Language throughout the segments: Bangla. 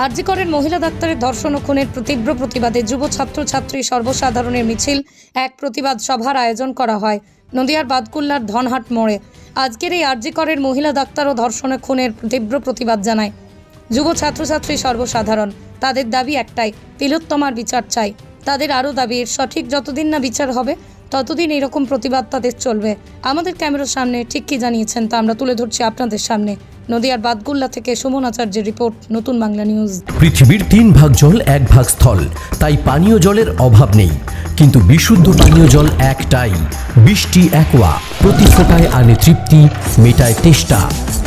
আরজি করের মহিলা ডাক্তারের ধর্ষণ ও খুনের তীব্র প্রতিবাদে যুব ছাত্রছাত্রী সর্বসাধারণের মিছিল এক প্রতিবাদ সভার আয়োজন করা হয় নদিয়ার বাদকুল্লার ধনহাট মোড়ে। আজকের এই আরজি করের মহিলা ডাক্তার ও ধর্ষণ ও খুনের তীব্র প্রতিবাদ জানায় যুব ছাত্রছাত্রী সর্বসাধারণ। তাদের দাবি একটাই, তিলোত্তমার বিচার চাই। তাদের আরও দাবি, এর সঠিক যতদিন না বিচার হবে ততদিন এরকম প্রতিবাদ তাদের চলবে। আমাদের ক্যামেরার সামনে ঠিক কী জানিয়েছেন তা আমরা তুলে ধরছি আপনাদের সামনে। নদিয়ার বাদগুল্লা থেকে সুমন আচার্যের রিপোর্ট, নতুন বাংলা নিউজ। পৃথিবীর 3 ভাগ জল 1 ভাগ স্থল, তাই পানীয় জলের অভাব নেই। কিন্তু বিশুদ্ধ পানীয় জল একটাই, বৃষ্টি অ্যাকোয়া। প্রতি ফোঁটায় আনে তৃপ্তি, মেটায় তেষ্টা।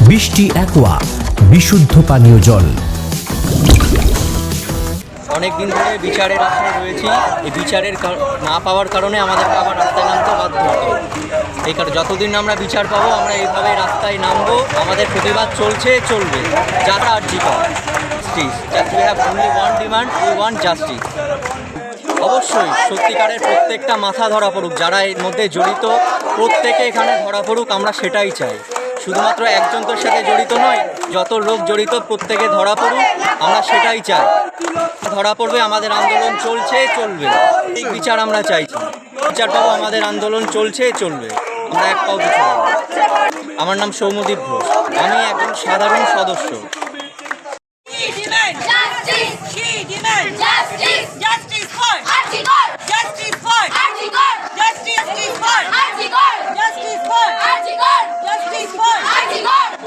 বৃষ্টি অ্যাকোয়া, বিশুদ্ধ পানীয় জল। অনেক দিন ধরে বিচারের আশায় রয়েছি। এই বিচারের না পাওয়ার কারণে আমাদেরকে আবার রাস্তায় নামতে বাধ্য হতে। এই কারণে যতদিন আমরা বিচার পাবো আমরা এইভাবে রাস্তায় নামবো। আমাদের প্রতিবাদ চলছে, চলবে। যারা আরজি করে justice, we have only one demand, we want justice. অবশ্যই সত্যিকারের প্রত্যেকটা মাথা ধরা পড়ুক, যারা এর মধ্যে জড়িত প্রত্যেকে এখানে ধরা পড়ুক, আমরা সেটাই চাই। শুধুমাত্র একজনের সাথে জড়িত নয়, যত লোক জড়িত প্রত্যেকে ধরা পড়ুক, আমরা সেটাই চাই। ধরা পড়বে, আমাদের আন্দোলন চলছে, চলবে। এই বিচার আমরা চাইছি, বিচার পাবো, আমাদের আন্দোলন চলছে, চলবে। আমরা এক পাও কিছু। আমার নাম সৌম্যদীপ ঘোষ, আমি একজন সাধারণ সদস্য।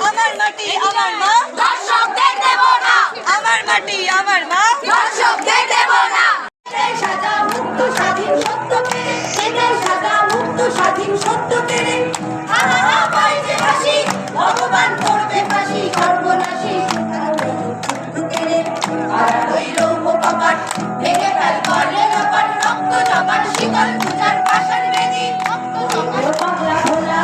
আমার মাটি আমার মা, দর্শকদের দেব না। আমার মাটি আমার মা, দর্শকদের দেব না। সাদা মুক্ত স্বাধীন সত্য পেরে, সাদা মুক্ত স্বাধীন সত্য পেরে, আহা পাইছে ফাঁসি, ভগবান করবে ফাঁসি, সর্বনাশী আর রইল কপাট, ভেঙে ফেল করে কপাট, রক্ত জমাট শিকল পূজার পাশার বেদি, রক্ত জমাট পাগলা ভোলা।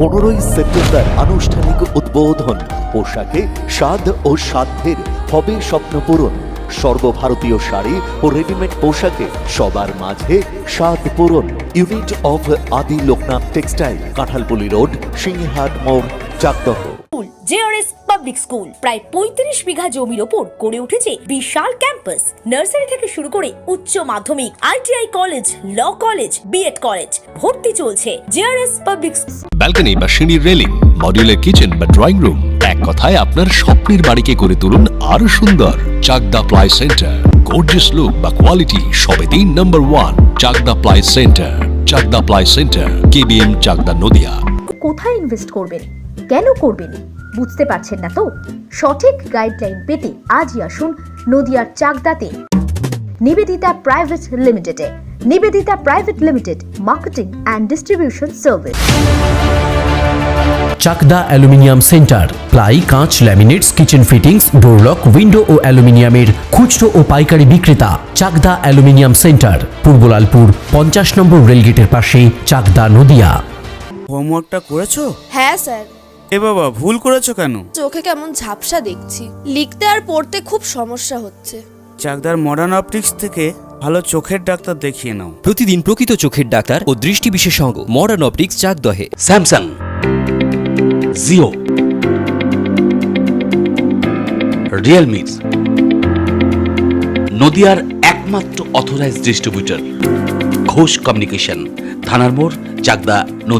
পনেরোই সেপ্টেম্বর আনুষ্ঠানিক উদ্বোধন। পোশাকে স্বাদ ও সাধ্যের হবে স্বপ্নপূরণ। সর্বভারতীয় শাড়ি ও রেডিমেড পোশাকে সবার মাঝে স্বাদ পূরণ। ইউনিট অফ আদি লোকনাথ টেক্সটাইল, কাঁঠালপুলি রোড, সিংহাট মোড়, চাকদহ। জেআরএস পাবলিক স্কুল প্রায় 35 বিঘা জমির ওপর গড়ে উঠেছে বিশাল ক্যাম্পাস। নার্সারি থেকে শুরু করে উচ্চ মাধ্যমিক, ITI college, law college, BEd college ভর্তি চলছে। জেআরএস পাবলিক ব্যালকনি বা সিঁড়ির রেলিং, মডিউলার কিচেন বা ড্রয়িং রুম, এক কথায় আপনার স্বপ্নের বাড়িকে করে তুলুন আরো সুন্দর। Chakdah ply centre, gorgeous look বা কোয়ালিটি সবে 3 number 1 Chakdah ply centre. Chakdah ply centre, KBM, Chakdah, Nadia. কোথায় ইনভেস্ট করবেন, কেন করবেন বুঝতে পারছেন না তো? সঠিক গাইডলাইন পেতে আজই আসুন নদিয়ার চাকদাতে নিবেদিতা প্রাইভেট লিমিটেডে। Nivedita private limited, marketing and distribution service. Chakdaha aluminium centre, ply, কাঁচ, laminates, kitchen fittings, door lock, window ও অ্যালুমিনিয়ামের খুচরো ও পাইকারি বিক্রেতা। Chakdaha aluminium centre, Purbalalpur 50 number রেলগেটের পাশে, চাকদা, নদিয়া। হোমওয়ার্কটা করেছো? হ্যাঁ স্যার। এ বাবা, ভুল করেছো কেন? চোখে কেমন ঝাপসা দেখছি, লিখতে আর পড়তে খুব সমস্যা হচ্ছে। চাকদার মডার্ন অপটিক্স থেকে ভালো চোখের ডাক্তার দেখিয়ে নাও। প্রতিদিন প্রকৃত চোখের ডাক্তার ও দৃষ্টি বিশেষজ্ঞ মডার্ন অপটিক্স, চাকদহে। স্যামসাং, জিও, রিয়েলমি, নদিয়ার একমাত্র অথরাইজড ডিস্ট্রিবিউটর ঘোষ কমিউনিকেশন, থানার মোড়, চাকদা।